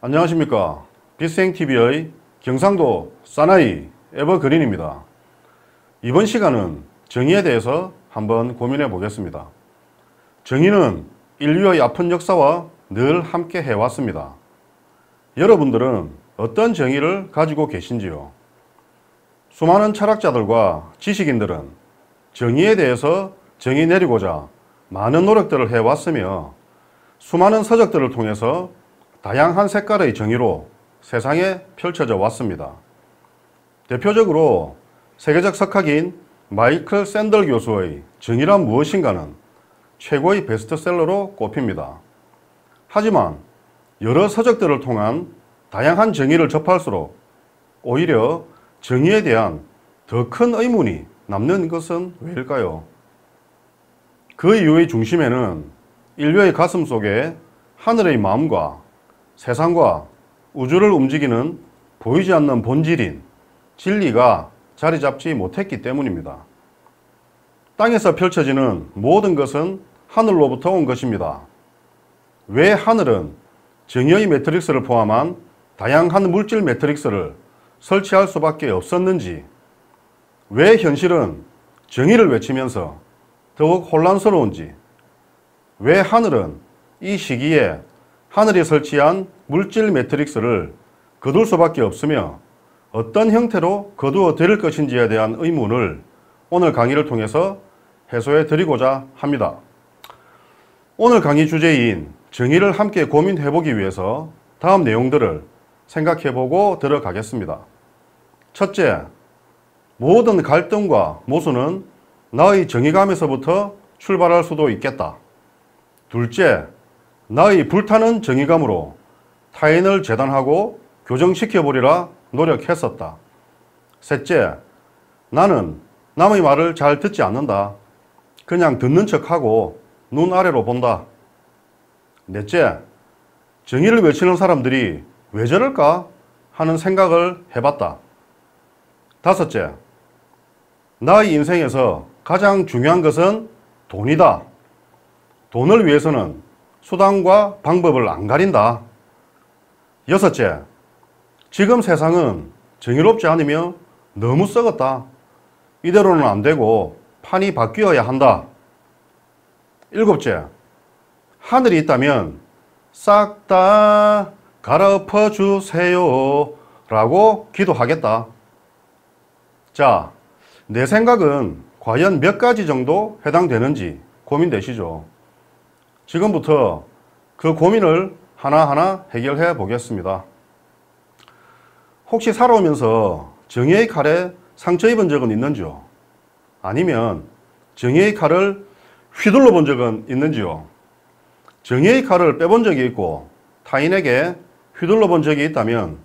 안녕하십니까. 비스행TV의 경상도 사나이 에버그린입니다. 이번 시간은 정의에 대해서 한번 고민해 보겠습니다. 정의는 인류의 아픈 역사와 늘 함께 해왔습니다. 여러분들은 어떤 정의를 가지고 계신지요? 수많은 철학자들과 지식인들은 정의에 대해서 정의 내리고자 많은 노력들을 해왔으며 수많은 서적들을 통해서 다양한 색깔의 정의로 세상에 펼쳐져 왔습니다. 대표적으로 세계적 석학인 마이클 샌들 교수의 정의란 무엇인가는 최고의 베스트셀러로 꼽힙니다. 하지만 여러 서적들을 통한 다양한 정의를 접할수록 오히려 정의에 대한 더 큰 의문이 남는 것은 왜일까요? 그 이유의 중심에는 인류의 가슴 속에 하늘의 마음과 세상과 우주를 움직이는 보이지 않는 본질인 진리가 자리 잡지 못했기 때문입니다. 땅에서 펼쳐지는 모든 것은 하늘로부터 온 것입니다. 왜 하늘은 정의의 매트릭스를 포함한 다양한 물질 매트릭스를 설치할 수밖에 없었는지, 왜 현실은 정의를 외치면서 더욱 혼란스러운지, 왜 하늘은 이 시기에 하늘이 설치한 물질 매트릭스를 거둘 수밖에 없으며 어떤 형태로 거두어 드릴 것인지에 대한 의문을 오늘 강의를 통해서 해소해 드리고자 합니다. 오늘 강의 주제인 정의를 함께 고민해 보기 위해서 다음 내용들을 생각해 보고 들어가겠습니다. 첫째, 모든 갈등과 모순은 나의 정의감에서부터 출발할 수도 있겠다. 둘째, 나의 불타는 정의감으로 타인을 재단하고 교정시켜보리라 노력했었다. 셋째, 나는 남의 말을 잘 듣지 않는다. 그냥 듣는 척하고 눈 아래로 본다. 넷째, 정의를 외치는 사람들이 왜 저럴까 하는 생각을 해봤다. 다섯째, 나의 인생에서 가장 중요한 것은 돈이다. 돈을 위해서는 수단과 방법을 안 가린다. 여섯째, 지금 세상은 정의롭지 않으며 너무 썩었다. 이대로는 안 되고 판이 바뀌어야 한다. 일곱째, 하늘이 있다면 싹 다 갈아엎어 주세요 라고 기도하겠다. 자, 내 생각은 과연 몇 가지 정도 해당되는지 고민되시죠? 지금부터 그 고민을 하나하나 해결해 보겠습니다. 혹시 살아오면서 정의의 칼에 상처 입은 적은 있는지요? 아니면 정의의 칼을 휘둘러 본 적은 있는지요? 정의의 칼을 빼본 적이 있고 타인에게 휘둘러 본 적이 있다면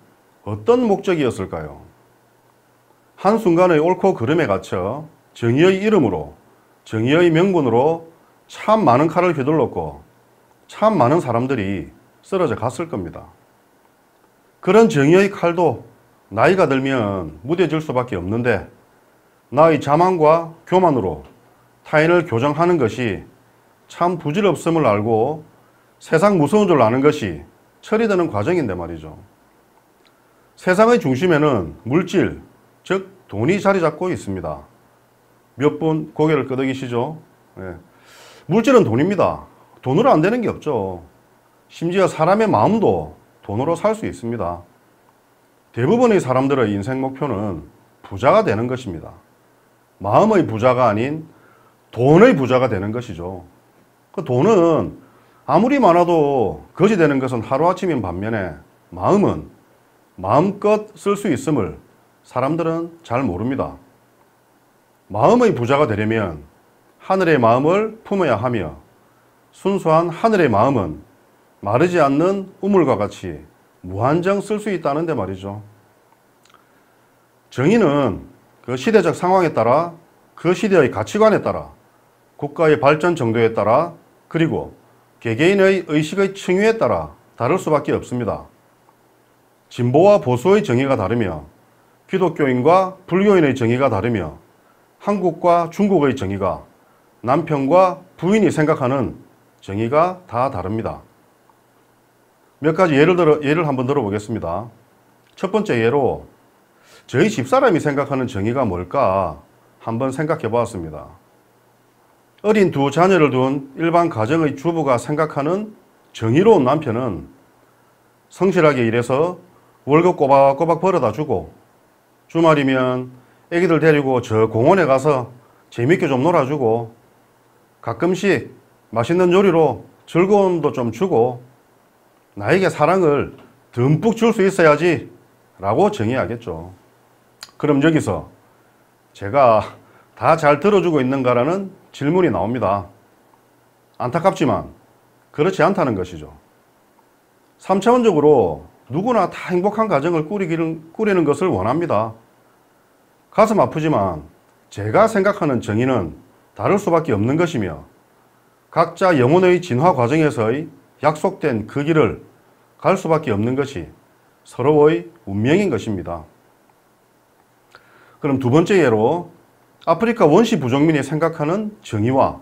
어떤 목적이었을까요? 한순간의 옳고 그름에 갇혀 정의의 이름으로, 정의의 명분으로 참 많은 칼을 휘둘렀고 참 많은 사람들이 쓰러져 갔을 겁니다. 그런 정의의 칼도 나이가 들면 무뎌질 수밖에 없는데 나의 자만과 교만으로 타인을 교정하는 것이 참 부질없음을 알고 세상 무서운 줄 아는 것이 철이 드는 과정인데 말이죠. 세상의 중심에는 물질, 즉 돈이 자리 잡고 있습니다. 몇 분 고개를 끄덕이시죠? 네. 물질은 돈입니다. 돈으로 안 되는 게 없죠. 심지어 사람의 마음도 돈으로 살 수 있습니다. 대부분의 사람들의 인생 목표는 부자가 되는 것입니다. 마음의 부자가 아닌 돈의 부자가 되는 것이죠. 그 돈은 아무리 많아도 거지 되는 것은 하루아침인 반면에 마음은 마음껏 쓸 수 있음을 사람들은 잘 모릅니다. 마음의 부자가 되려면 하늘의 마음을 품어야 하며 순수한 하늘의 마음은 마르지 않는 우물과 같이 무한정 쓸 수 있다는데 말이죠. 정의는 그 시대적 상황에 따라, 그 시대의 가치관에 따라, 국가의 발전 정도에 따라, 그리고 개개인의 의식의 층위에 따라 다를 수밖에 없습니다. 진보와 보수의 정의가 다르며 기독교인과 불교인의 정의가 다르며 한국과 중국의 정의가, 남편과 부인이 생각하는 정의가 다 다릅니다. 몇 가지 예를 한번 들어보겠습니다. 첫 번째 예로 저희 집사람이 생각하는 정의가 뭘까 한번 생각해 보았습니다. 어린 두 자녀를 둔 일반 가정의 주부가 생각하는 정의로운 남편은 성실하게 일해서 월급 꼬박꼬박 벌어다 주고 주말이면 애기들 데리고 저 공원에 가서 재밌게 좀 놀아주고 가끔씩 맛있는 요리로 즐거움도 좀 주고 나에게 사랑을 듬뿍 줄 수 있어야지 라고 정의하겠죠. 그럼 여기서 제가 다 잘 들어주고 있는가라는 질문이 나옵니다. 안타깝지만 그렇지 않다는 것이죠. 3차원적으로 누구나 다 행복한 가정을 꾸리는 것을 원합니다. 가슴 아프지만 제가 생각하는 정의는 다를 수밖에 없는 것이며 각자 영혼의 진화 과정에서의 약속된 그 길을 갈 수밖에 없는 것이 서로의 운명인 것입니다. 그럼 두 번째 예로 아프리카 원시 부족민이 생각하는 정의와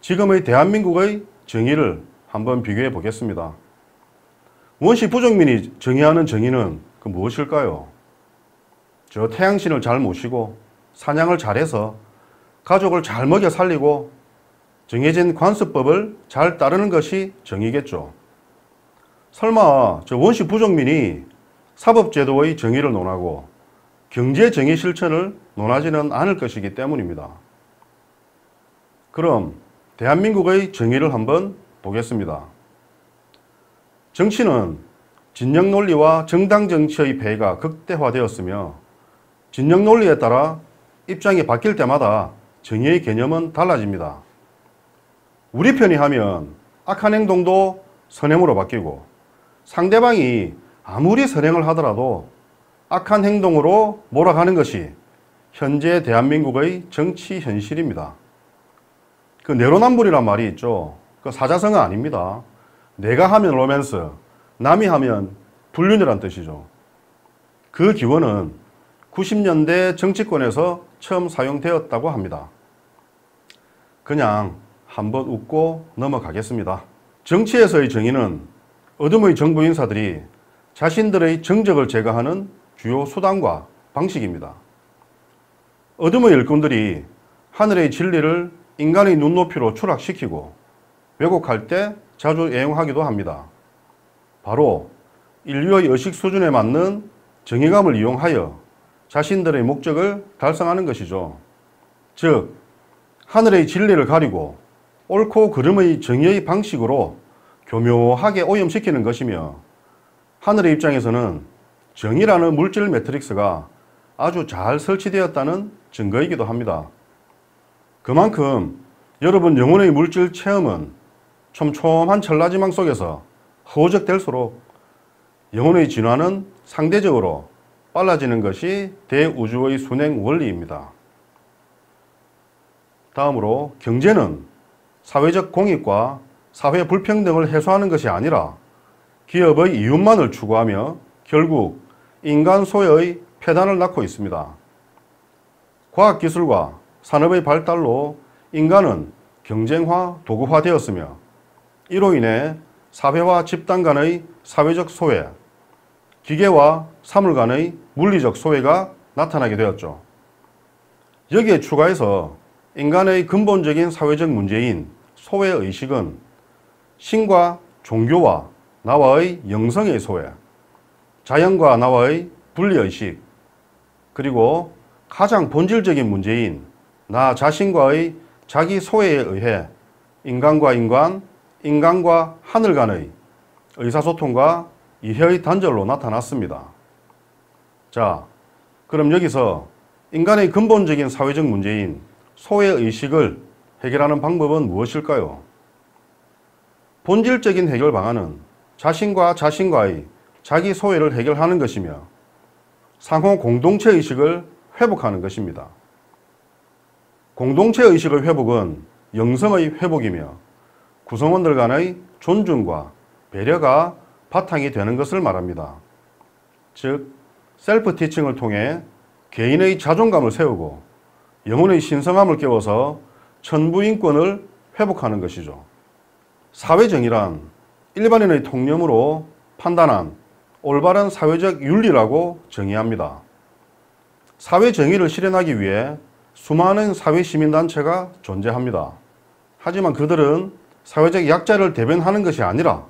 지금의 대한민국의 정의를 한번 비교해 보겠습니다. 원시 부족민이 정의하는 정의는 그 무엇일까요? 저 태양신을 잘 모시고 사냥을 잘해서 가족을 잘 먹여 살리고 정해진 관습법을 잘 따르는 것이 정의겠죠. 설마 저 원시 부족민이 사법제도의 정의를 논하고 경제 정의 실천을 논하지는 않을 것이기 때문입니다. 그럼 대한민국의 정의를 한번 보겠습니다. 정치는 진영 논리와 정당 정치의 폐해가 극대화되었으며 진영 논리에 따라 입장이 바뀔 때마다 정의의 개념은 달라집니다. 우리 편이 하면 악한 행동도 선행으로 바뀌고 상대방이 아무리 선행을 하더라도 악한 행동으로 몰아가는 것이 현재 대한민국의 정치 현실입니다. 그 내로남불이란 말이 있죠. 그 사자성어 아닙니다. 내가 하면 로맨스, 남이 하면 불륜이란 뜻이죠. 그 기원은 90년대 정치권에서 처음 사용되었다고 합니다. 그냥 한번 웃고 넘어가겠습니다. 정치에서의 정의는 어둠의 정부 인사들이 자신들의 정적을 제거하는 주요 수단과 방식입니다. 어둠의 일꾼들이 하늘의 진리를 인간의 눈높이로 추락시키고 왜곡할 때 자주 애용하기도 합니다. 바로 인류의 의식 수준에 맞는 정의감을 이용하여 자신들의 목적을 달성하는 것이죠. 즉, 하늘의 진리를 가리고 옳고 그름의 정의의 방식으로 교묘하게 오염시키는 것이며 하늘의 입장에서는 정의라는 물질 매트릭스가 아주 잘 설치되었다는 증거이기도 합니다. 그만큼 여러분 영혼의 물질 체험은 촘촘한 천라지망 속에서 허우적댈수록 영혼의 진화는 상대적으로 빨라지는 것이 대우주의 순행 원리입니다. 다음으로 경제는 사회적 공익과 사회 불평등을 해소하는 것이 아니라 기업의 이윤만을 추구하며 결국 인간 소외의 폐단을 낳고 있습니다. 과학기술과 산업의 발달로 인간은 경쟁화, 도구화되었으며 이로 인해 사회와 집단 간의 사회적 소외, 기계와 사물 간의 물리적 소외가 나타나게 되었죠. 여기에 추가해서 인간의 근본적인 사회적 문제인 소외의식은 신과 종교와 나와의 영성의 소외, 자연과 나와의 분리의식, 그리고 가장 본질적인 문제인 나 자신과의 자기 소외에 의해 인간과 인간, 인간과 하늘 간의 의사소통과 이해의 단절로 나타났습니다. 자, 그럼 여기서 인간의 근본적인 사회적 문제인 소외의식을 해결하는 방법은 무엇일까요? 본질적인 해결 방안은 자신과 자신과의 자기 소외를 해결하는 것이며 상호 공동체의식을 회복하는 것입니다. 공동체의식의 회복은 영성의 회복이며 구성원들 간의 존중과 배려가 바탕이 되는 것을 말합니다. 즉, 셀프 티칭을 통해 개인의 자존감을 세우고 영혼의 신성함을 깨워서 천부인권을 회복하는 것이죠. 사회정의란 일반인의 통념으로 판단한 올바른 사회적 윤리라고 정의합니다. 사회 정의를 실현하기 위해 수많은 사회 시민단체가 존재합니다. 하지만 그들은 사회적 약자를 대변하는 것이 아니라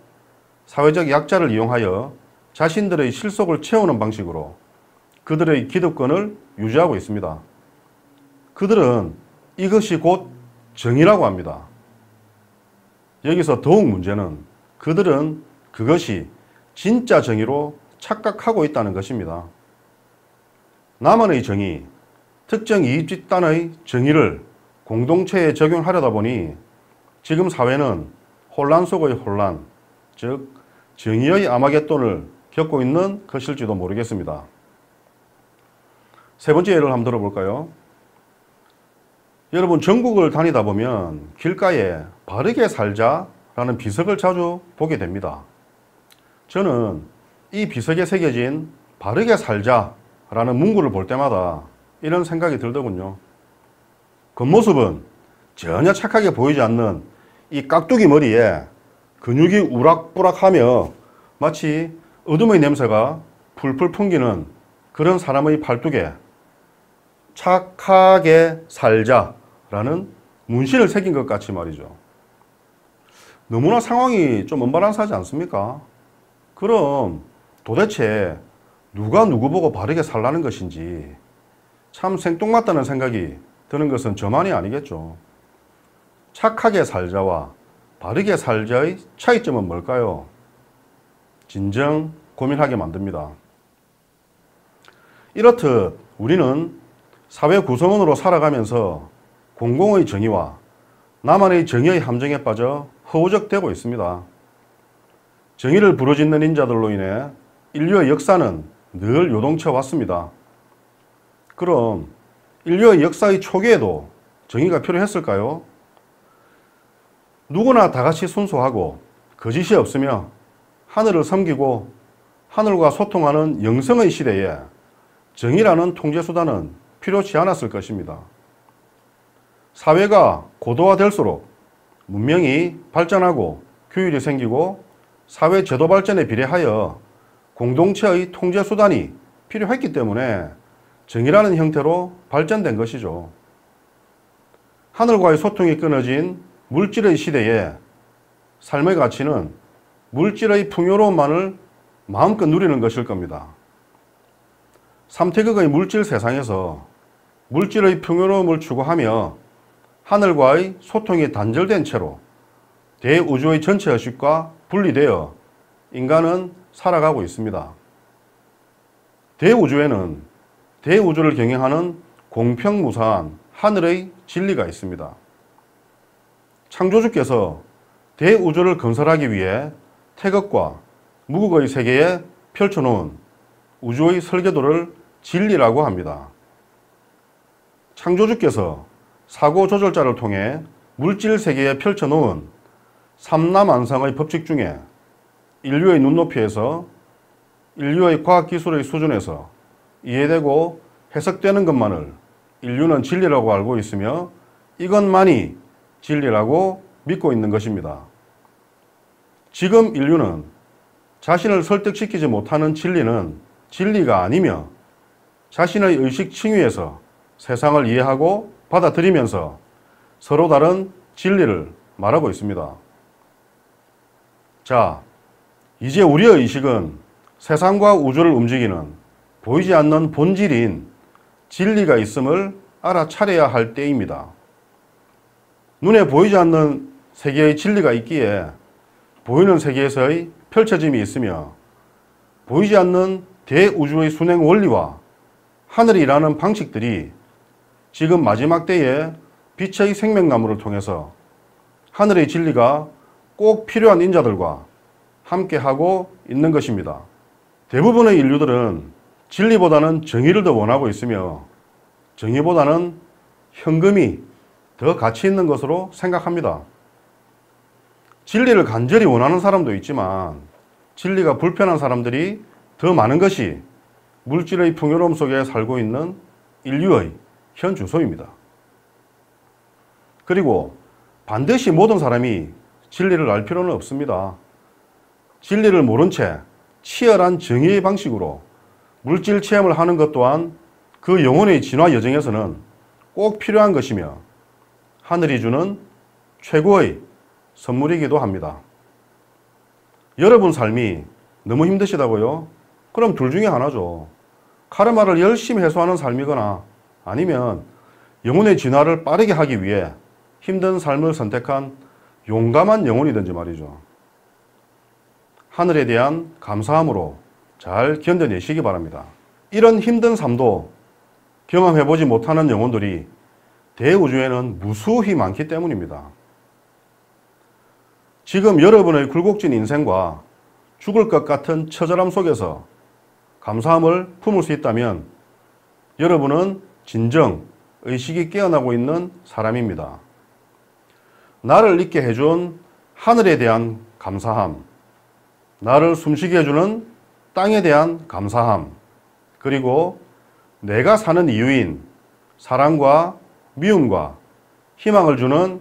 사회적 약자를 이용하여 자신들의 실속을 채우는 방식으로 그들의 기득권을 유지하고 있습니다. 그들은 이것이 곧 정의라고 합니다. 여기서 더욱 문제는 그들은 그것이 진짜 정의로 착각하고 있다는 것입니다. 나만의 정의, 특정 이익 집단의 정의를 공동체에 적용하려다 보니 지금 사회는 혼란 속의 혼란, 즉 정의의 아마겟돈을 겪고 있는 것일지도 모르겠습니다. 세 번째 예를 한번 들어볼까요? 여러분, 전국을 다니다 보면 길가에 바르게 살자라는 비석을 자주 보게 됩니다. 저는 이 비석에 새겨진 바르게 살자라는 문구를 볼 때마다 이런 생각이 들더군요. 겉모습은 전혀 착하게 보이지 않는 이 깍두기 머리에 근육이 우락부락하며 마치 어둠의 냄새가 풀풀 풍기는 그런 사람의 팔뚝에 착하게 살자라는 문신을 새긴 것 같이 말이죠. 너무나 상황이 좀 언밸런스하지 않습니까? 그럼 도대체 누가 누구 보고 바르게 살라는 것인지 참 생뚱맞다는 생각이 드는 것은 저만이 아니겠죠. 착하게 살자와 바르게 살자의 차이점은 뭘까요? 진정 고민하게 만듭니다. 이렇듯 우리는 사회 구성원으로 살아가면서 공공의 정의와 나만의 정의의 함정에 빠져 허우적대고 있습니다. 정의를 부르짖는 인자들로 인해 인류의 역사는 늘 요동쳐 왔습니다. 그럼 인류의 역사의 초기에도 정의가 필요했을까요? 누구나 다같이 순수하고 거짓이 없으며 하늘을 섬기고 하늘과 소통하는 영성의 시대에 정의라는 통제수단은 필요치 않았을 것입니다. 사회가 고도화될수록 문명이 발전하고 규율이 생기고 사회 제도 발전에 비례하여 공동체의 통제수단이 필요했기 때문에 정의라는 형태로 발전된 것이죠. 하늘과의 소통이 끊어진 물질의 시대에 삶의 가치는 물질의 풍요로움만을 마음껏 누리는 것일 겁니다. 삼태극의 물질 세상에서 물질의 풍요로움을 추구하며 하늘과의 소통이 단절된 채로 대우주의 전체 의식과 분리되어 인간은 살아가고 있습니다. 대우주에는 대우주를 경영하는 공평무사한 하늘의 진리가 있습니다. 창조주께서 대우주를 건설하기 위해 태극과 무극의 세계에 펼쳐놓은 우주의 설계도를 진리라고 합니다. 창조주께서 사고조절자를 통해 물질 세계에 펼쳐놓은 삼라만상의 법칙 중에 인류의 눈높이에서 인류의 과학기술의 수준에서 이해되고 해석되는 것만을 인류는 진리라고 알고 있으며 이것만이 진리라고 믿고 있는 것입니다. 지금 인류는 자신을 설득시키지 못하는 진리는 진리가 아니며 자신의 의식 층위에서 세상을 이해하고 받아들이면서 서로 다른 진리를 말하고 있습니다. 자, 이제 우리의 의식은 세상과 우주를 움직이는 보이지 않는 본질인 진리가 있음을 알아차려야 할 때입니다. 눈에 보이지 않는 세계의 진리가 있기에 보이는 세계에서의 펼쳐짐이 있으며 보이지 않는 대우주의 순행 원리와 하늘이 일하는 방식들이 지금 마지막 때에 빛의 생명나무를 통해서 하늘의 진리가 꼭 필요한 인자들과 함께하고 있는 것입니다. 대부분의 인류들은 진리보다는 정의를 더 원하고 있으며 정의보다는 현금이 더 가치 있는 것으로 생각합니다. 진리를 간절히 원하는 사람도 있지만 진리가 불편한 사람들이 더 많은 것이 물질의 풍요로움 속에 살고 있는 인류의 현 주소입니다. 그리고 반드시 모든 사람이 진리를 알 필요는 없습니다. 진리를 모른 채 치열한 정의의 방식으로 물질 체험을 하는 것 또한 그 영혼의 진화 여정에서는 꼭 필요한 것이며 하늘이 주는 최고의 선물이기도 합니다. 여러분 삶이 너무 힘드시다고요? 그럼 둘 중에 하나죠. 카르마를 열심히 해소하는 삶이거나 아니면 영혼의 진화를 빠르게 하기 위해 힘든 삶을 선택한 용감한 영혼이든지 말이죠. 하늘에 대한 감사함으로 잘 견뎌내시기 바랍니다. 이런 힘든 삶도 경험해보지 못하는 영혼들이 대우주에는 무수히 많기 때문입니다. 지금 여러분의 굴곡진 인생과 죽을 것 같은 처절함 속에서 감사함을 품을 수 있다면 여러분은 진정 의식이 깨어나고 있는 사람입니다. 나를 있게 해준 하늘에 대한 감사함, 나를 숨쉬게 해주는 땅에 대한 감사함, 그리고 내가 사는 이유인 사랑과 미움과 희망을 주는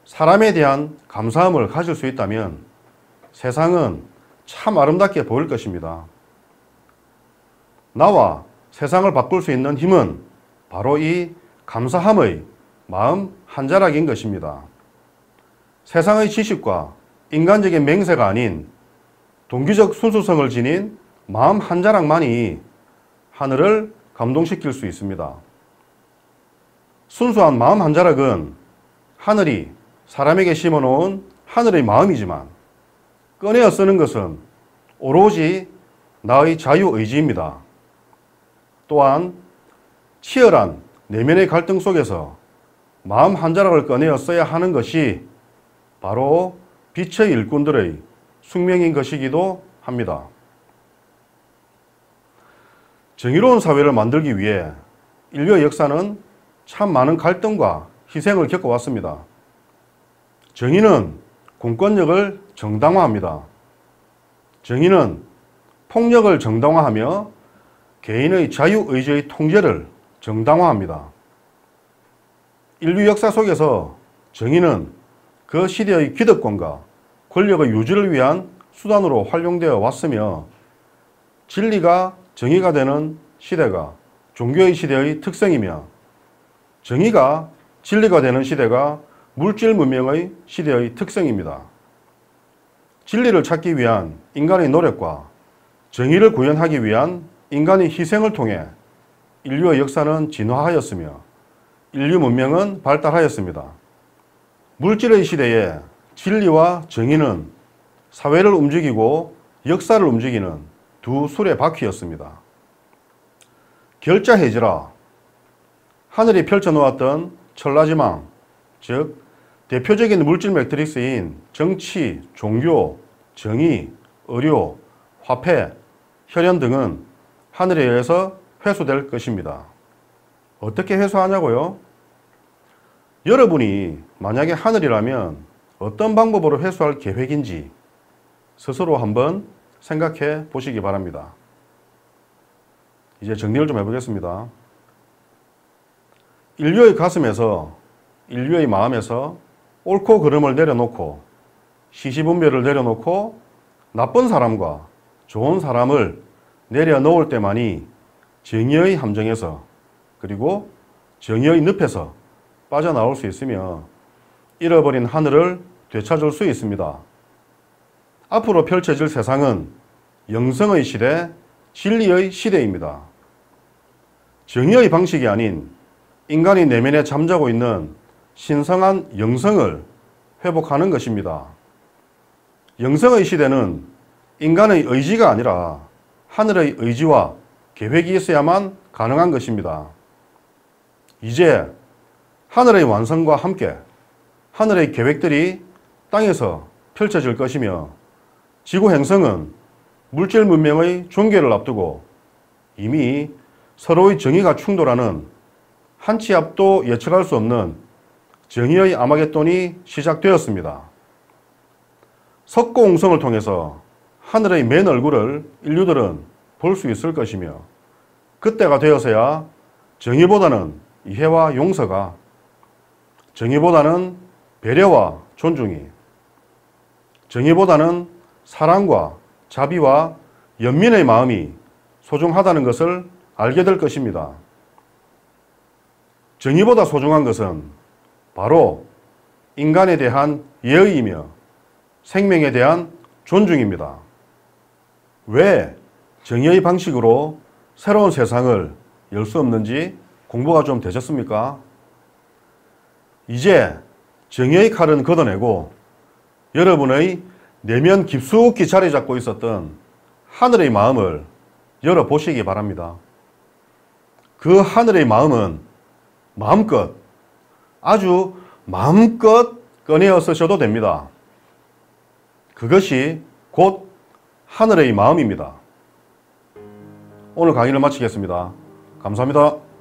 사람에 대한 감사함을 가질 수 있다면 세상은 참 아름답게 보일 것입니다. 나와 세상을 바꿀 수 있는 힘은 바로 이 감사함의 마음 한 자락인 것입니다. 세상의 지식과 인간적인 맹세가 아닌 동기적 순수성을 지닌 마음 한 자락만이 하늘을 감동시킬 수 있습니다. 순수한 마음 한 자락은 하늘이 사람에게 심어놓은 하늘의 마음이지만 꺼내어 쓰는 것은 오로지 나의 자유의지입니다. 또한 치열한 내면의 갈등 속에서 마음 한 자락을 꺼내어 써야 하는 것이 바로 빛의 일꾼들의 숙명인 것이기도 합니다. 정의로운 사회를 만들기 위해 인류의 역사는 참 많은 갈등과 희생을 겪어왔습니다. 정의는 공권력을 정당화합니다. 정의는 폭력을 정당화하며 개인의 자유의지의 통제를 정당화합니다. 인류 역사 속에서 정의는 그 시대의 기득권과 권력의 유지를 위한 수단으로 활용되어 왔으며 진리가 정의가 되는 시대가 종교의 시대의 특성이며 정의가 진리가 되는 시대가 물질 문명의 시대의 특성입니다. 진리를 찾기 위한 인간의 노력과 정의를 구현하기 위한 인간의 희생을 통해 인류의 역사는 진화하였으며 인류 문명은 발달하였습니다. 물질의 시대에 진리와 정의는 사회를 움직이고 역사를 움직이는 두 수레바퀴였습니다. 결자해지라. 하늘이 펼쳐놓았던 천라지망, 즉 대표적인 물질 매트릭스인 정치, 종교, 정의, 의료, 화폐, 혈연 등은 하늘에 의해서 회수될 것입니다. 어떻게 회수하냐고요? 여러분이 만약에 하늘이라면 어떤 방법으로 회수할 계획인지 스스로 한번 생각해 보시기 바랍니다. 이제 정리를 좀 해보겠습니다. 인류의 가슴에서, 인류의 마음에서 옳고 그름을 내려놓고 시시분별을 내려놓고 나쁜 사람과 좋은 사람을 내려놓을 때만이 정의의 함정에서 그리고 정의의 늪에서 빠져나올 수 있으며 잃어버린 하늘을 되찾을 수 있습니다. 앞으로 펼쳐질 세상은 영성의 시대, 진리의 시대입니다. 정의의 방식이 아닌 인간이 내면에 잠자고 있는 신성한 영성을 회복하는 것입니다. 영성의 시대는 인간의 의지가 아니라 하늘의 의지와 계획이 있어야만 가능한 것입니다. 이제 하늘의 완성과 함께 하늘의 계획들이 땅에서 펼쳐질 것이며 지구 행성은 물질 문명의 종결을 앞두고 이미 서로의 정의가 충돌하는 한 치 앞도 예측할 수 없는 정의의 아마겟돈이 시작되었습니다. 석고웅성을 통해서 하늘의 맨 얼굴을 인류들은 볼 수 있을 것이며 그때가 되어서야 정의보다는 이해와 용서가, 정의보다는 배려와 존중이, 정의보다는 사랑과 자비와 연민의 마음이 소중하다는 것을 알게 될 것입니다. 정의보다 소중한 것은 바로 인간에 대한 예의이며 생명에 대한 존중입니다. 왜 정의의 방식으로 새로운 세상을 열 수 없는지 공부가 좀 되셨습니까? 이제 정의의 칼은 걷어내고 여러분의 내면 깊숙이 자리 잡고 있었던 하늘의 마음을 열어보시기 바랍니다. 그 하늘의 마음은 마음껏, 아주 마음껏 꺼내어 쓰셔도 됩니다. 그것이 곧 하늘의 마음입니다. 오늘 강의를 마치겠습니다. 감사합니다.